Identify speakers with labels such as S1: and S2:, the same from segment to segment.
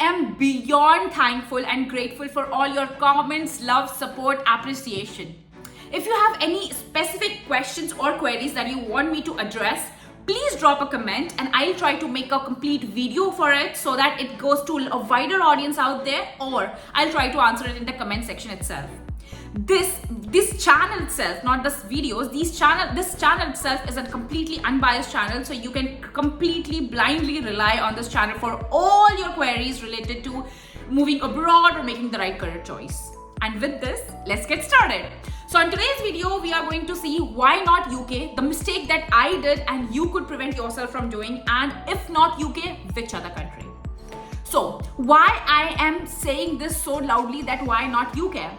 S1: am beyond thankful and grateful for all your comments, love, support, appreciation. If you have any specific questions or queries that you want me to address, please drop a comment and I'll try to make a complete video for it so that it goes to a wider audience out there, or I'll try to answer it in the comment section itself. This channel itself, not this videos, this channel itself is a completely unbiased channel, so you can completely blindly rely on this channel for all your queries related to moving abroad or making the right career choice. And with this, let's get started. So in today's video, we are going to see why not UK, the mistake that I did and you could prevent yourself from doing, and if not UK, which other country. So why I am saying this so loudly, that why not UK?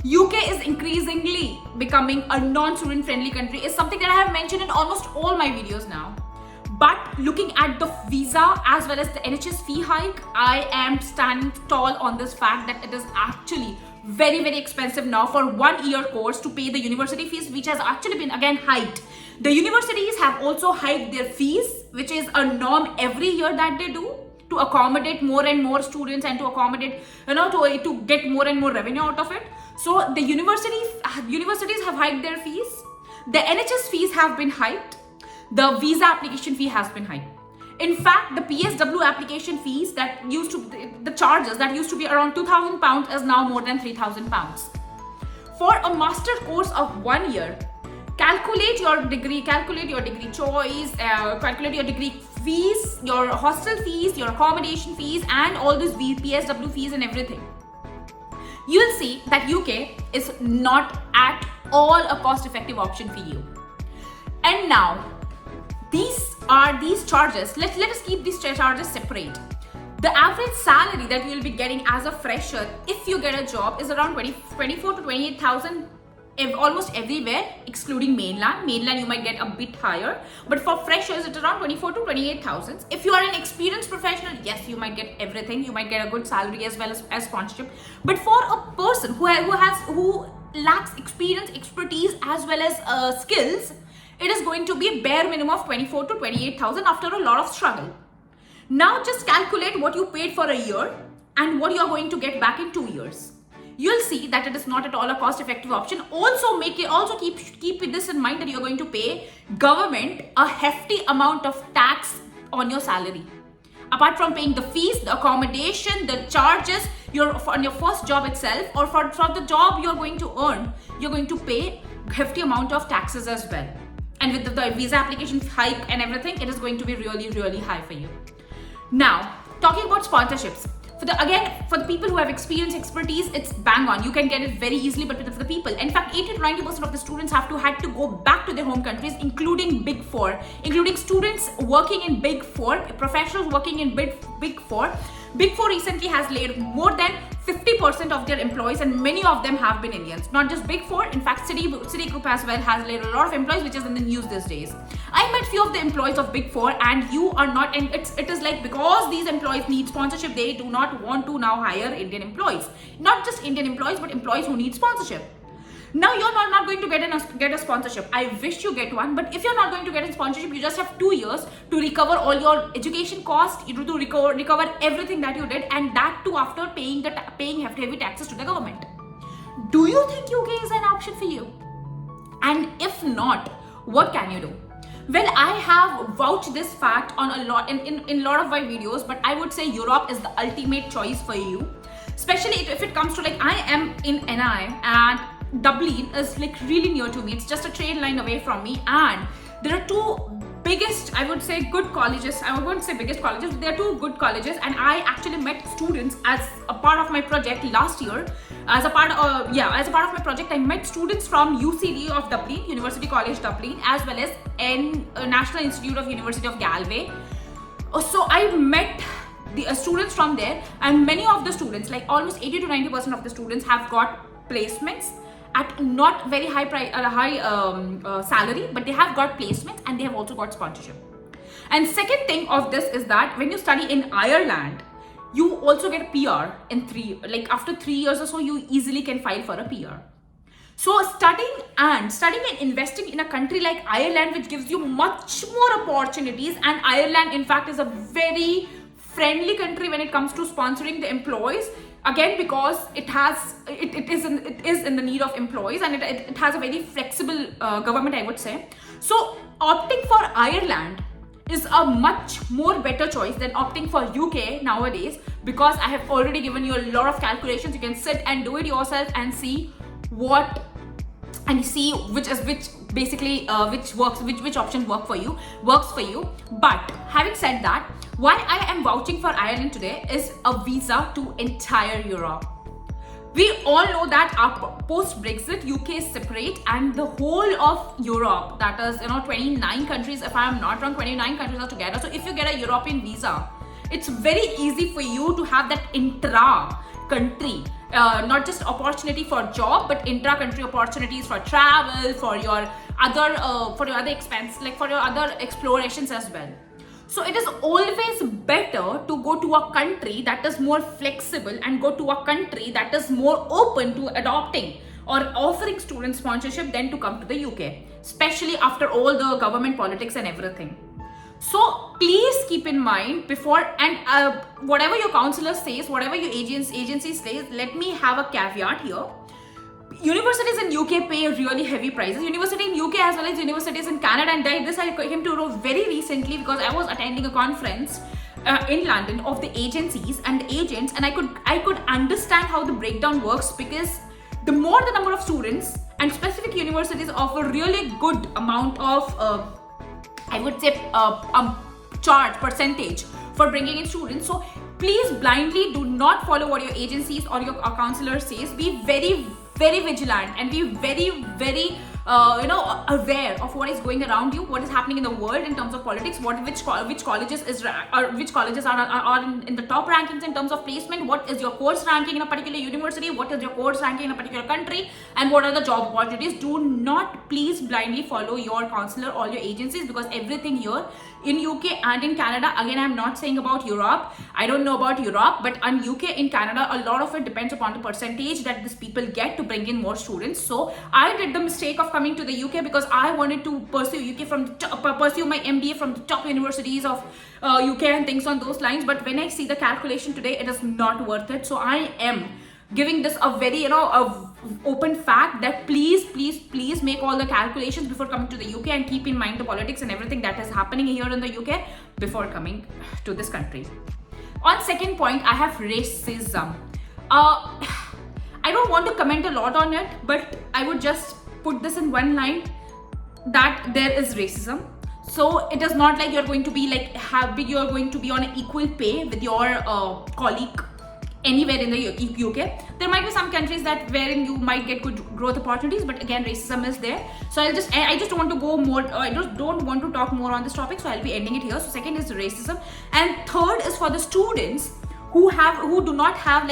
S1: UK is increasingly becoming a non-student friendly country is something that I have mentioned in almost all my videos now. But looking at the visa as well as the NHS fee hike, I am standing tall on this fact that it is actually very, very expensive now for 1 year course to pay the university fees, which has actually been again hiked. The universities have also hiked their fees, which is a norm every year that they do to accommodate more and more students and to accommodate, to get more and more revenue out of it. So the universities have hiked their fees. The NHS fees have been hiked. The visa application fee has been hiked. In fact, the PSW application fees that used to, the charges that used to be around £2,000 is now more than £3,000. For a master course of 1 year, calculate your degree choice, calculate your degree fees, your hostel fees, your accommodation fees, and all these PSW fees and everything. You'll see that UK is not at all a cost-effective option for you. And now, these charges, let us keep these charges separate. The average salary that you will be getting as a fresher if you get a job is around 24 to 28,000 almost everywhere, excluding mainland. Mainland you might get a bit higher, but for freshers it's around 24 to 28,000. If you are an experienced professional, yes, you might get everything. You might get a good salary as well as sponsorship. But for a person who lacks experience, expertise as well as skills, it is going to be a bare minimum of 24 to 28,000 after a lot of struggle. Now just calculate what you paid for a year and what you are going to get back in 2 years. You'll see that it is not at all a cost-effective option. Also keep this in mind that you're going to pay government a hefty amount of tax on your salary. Apart from paying the fees, the accommodation, the charges, on your first job itself, or for the job you're going to earn, you're going to pay a hefty amount of taxes as well. And with the visa application hike and everything, it is going to be really, really high for you. Now, talking about sponsorships. For the people who have experience, expertise, it's bang on. You can get it very easily, but for the people, in fact, 80 to 90% of the students had to go back to their home countries, including Big Four, including students working in Big Four, professionals working in Big Four. Big Four recently has laid more than 50% of their employees, and many of them have been Indians. Not just Big Four, in fact, Citigroup as well has laid a lot of employees, which is in the news these days. I met few of the employees of Big Four, and you are not, and it is like, because these employees need sponsorship, they do not want to now hire Indian employees. Not just Indian employees, but employees who need sponsorship. Now you're not going to get a sponsorship. I wish you get one, but if you're not going to get a sponsorship, you just have 2 years to recover all your education costs, to recover everything that you did, and that too after paying heavy taxes to the government. Do you think UK is an option for you? And if not, what can you do? Well, I have vouched this fact on a lot in a lot of my videos, but I would say Europe is the ultimate choice for you, especially if it comes to, like, I am in NI and Dublin is like really near to me. It's just a train line away from me, and there are two biggest, I would say, good colleges. I wouldn't say biggest colleges, but there are two good colleges, and I actually met students as a part of my project last year. As a part of my project, I met students from UCD of Dublin, University College Dublin, as well as National Institute of University of Galway. So I met the students from there, and many of the students, like almost 80 to 90% of the students, have got placements at not very high salary, but they have got placements and they have also got sponsorship. And second thing of this is that when you study in Ireland, you also get PR in after 3 years or so, you easily can file for a PR. So studying and investing in a country like Ireland, which gives you much more opportunities, and Ireland in fact is a very friendly country when it comes to sponsoring the employees, again because it is in the need of employees, and it has a very flexible government, I would say. So opting for Ireland is a much more better choice than opting for UK nowadays, because I have already given you a lot of calculations. You can sit and do it yourself and see which option works for you. But having said that, why I am vouching for Ireland today is a visa to entire Europe. We all know that post-Brexit, UK is separate, and the whole of Europe, that is 29 countries, if I am not wrong, 29 countries are together. So if you get a European visa, it's very easy for you to have that intra-country, not just opportunity for job, but intra-country opportunities for travel, for your other expense, like for your other explorations as well. So it is always better to go to a country that is more flexible and go to a country that is more open to adopting or offering student sponsorship than to come to the UK, especially after all the government politics and everything. So please keep in mind before, and whatever your counselor says, whatever your agency says, let me have a caveat here. Universities in UK pay really heavy prices. University in UK as well as universities in Canada, and this I came to know very recently because I was attending a conference in London of the agencies and the agents, and I could understand how the breakdown works, because the more the number of students, and specific universities offer really good amount of I would say charge percentage for bringing in students. So please blindly do not follow what your agencies or your counselor says. Be very vigilant and be very aware of what is going around you, what is happening in the world in terms of politics, which colleges are in the top rankings in terms of placement, what is your course ranking in a particular university, what is your course ranking in a particular country, and what are the job opportunities. Do not please blindly follow your counselor or your agencies, because everything here in UK and in Canada, again I'm not saying about Europe, I don't know about Europe, but in UK, in Canada, a lot of it depends upon the percentage that these people get to bring in more students. So I did the mistake of coming to the UK because I wanted to pursue pursue my MBA from the top universities of UK and things on those lines. But when I see the calculation today, it is not worth it. So I am giving this a very open fact that please make all the calculations before coming to the UK, and keep in mind the politics and everything that is happening here in the UK before coming to this country. On second point, I have racism. I don't want to comment a lot on it, but I would just put this in one line, that there is racism. So it is not like you're going to be you're going to be on an equal pay with your colleague anywhere in the UK. There might be some countries wherein you might get good growth opportunities, but again racism is there. So I just don't want to go more, I just don't want to talk more on this topic, so I'll be ending it here. So second is racism, and third is for the students who do not have,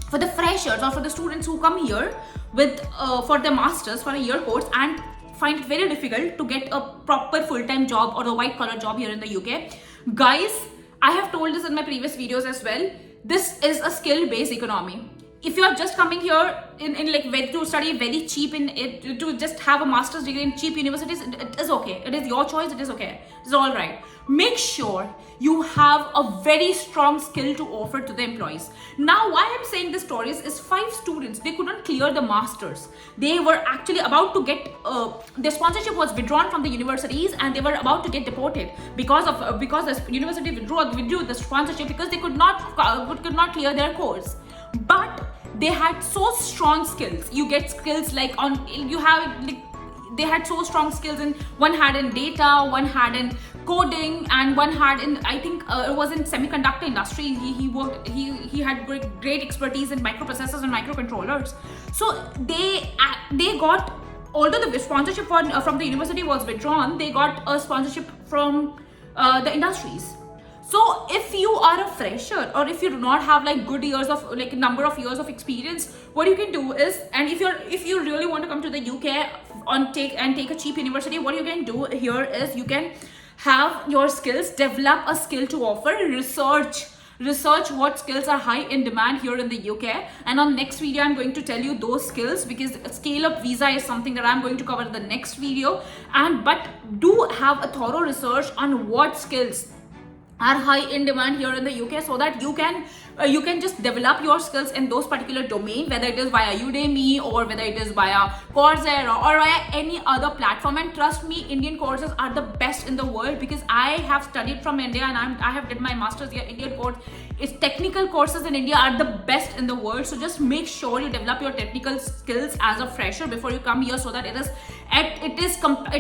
S1: for the freshers or for the students who come here with for their masters for a year course and find it very difficult to get a proper full-time job or a white-collar job here in the UK. Guys, I have told this in my previous videos as well. This is a skill-based economy. If you are just coming here to study very cheap to just have a master's degree in cheap universities, it is okay. It is your choice. It is okay. It's all right. Make sure you have a very strong skill to offer to the employees. Now, why I'm saying this stories is 5 students, they couldn't clear the masters. They were actually about to get their sponsorship was withdrawn from the universities, and they were about to get deported because the university withdrew the sponsorship because they could not clear their course. But they had so strong skills. You get skills they had so strong skills in, one had in data, one had in coding, and one had in, I think it was in semiconductor industry. He had great expertise in microprocessors and microcontrollers. So they got, although the sponsorship from the university was withdrawn, they got a sponsorship from the industries. So if you are a fresher, or if you do not have good years of number of years of experience, what you can do is, and if you really want to come to the UK take a cheap university, what you can do here is you can have your skills, develop a skill to offer, research what skills are high in demand here in the UK, and on next video I'm going to tell you those skills, because scale up visa is something that I'm going to cover in the next video. But do have a thorough research on what skills are high in demand here in the UK, so that you can just develop your skills in those particular domain, whether it is via Udemy or whether it is via Coursera or via any other platform. And trust me, Indian courses are the best in the world, because I have studied from India and I have did my master's here. Indian course is technical courses in India are the best in the world. So just make sure you develop your technical skills as a fresher before you come here, so that it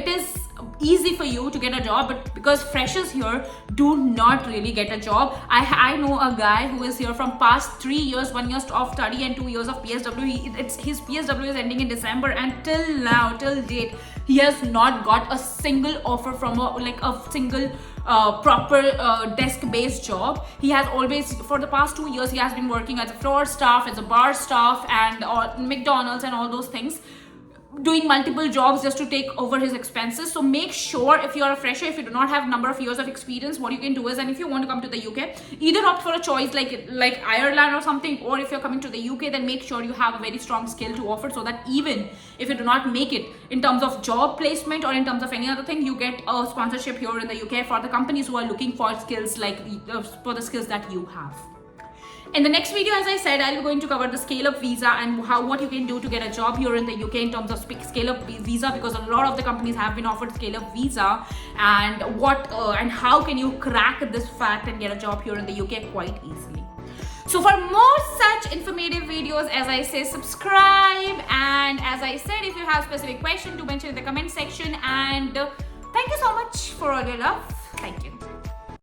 S1: is easy for you to get a job. But because freshers here do not really get a job, I know a guy who is here from past 3 years, 1 year of study and 2 years of PSW. His PSW is ending in December, and till date he has not got a single offer from a single proper desk-based job. He has always, for the past 2 years, he has been working as a floor staff, as a bar staff, and McDonald's and all those things, doing multiple jobs just to take over his expenses. So make sure, if you're a fresher, if you do not have number of years of experience, what you can do is, and if you want to come to the UK, either opt for a choice like Ireland or something, or if you're coming to the UK, then make sure you have a very strong skill to offer, so that even if you do not make it in terms of job placement or in terms of any other thing, you get a sponsorship here in the UK for the companies who are looking for skills for the skills that you have. In the next video, as I said, I'll be going to cover the scale-up visa and what you can do to get a job here in the UK in terms of scale-up visa, because a lot of the companies have been offered scale-up visa, and and how can you crack this fact and get a job here in the UK quite easily. So for more such informative videos, as I say, subscribe, and as I said, if you have specific question, do mention in the comment section. And thank you so much for all your love. Thank you.